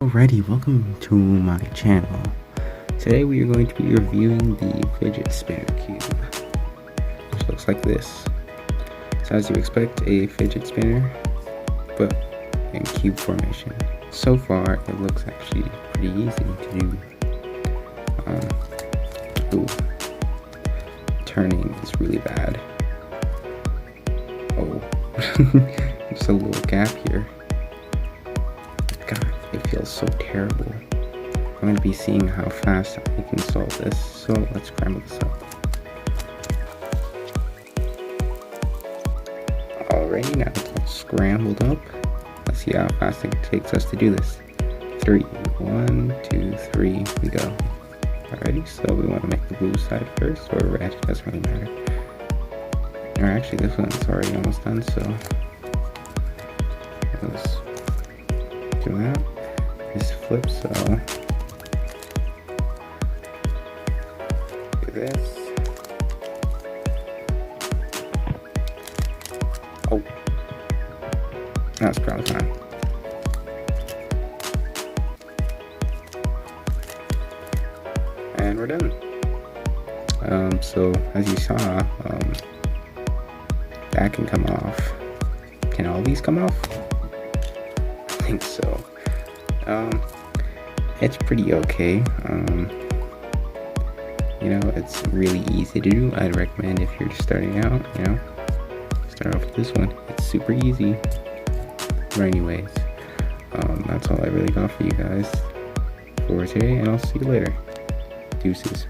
Alrighty, welcome to my channel. Today we are going to be reviewing the Fidget Spinner Cube, which looks like this. So as you expect, a fidget spinner, but in cube formation. So far, it looks actually pretty easy to do. Turning is really bad. Oh, there's a little gap here. God, it feels so terrible. I'm going to be seeing how fast I can solve this, so let's scramble this up. Alrighty, now it's all scrambled up. Let's see how fast it takes us to do this. 3, 1, 2, 3, we go. Alrighty, so we want to make the blue side first, or red, it doesn't really matter. Or actually, this one's already almost done, so let's do that. This flips, so do this. Oh, that's probably fine. And we're done. So as you saw, that can come off. Can all these come off? I think so. It's pretty okay. You know, it's really easy to do. I'd recommend if you're just starting out, you know, start off with this one. It's super easy. But anyways, that's all I really got for you guys for today, and I'll see you later. Deuces.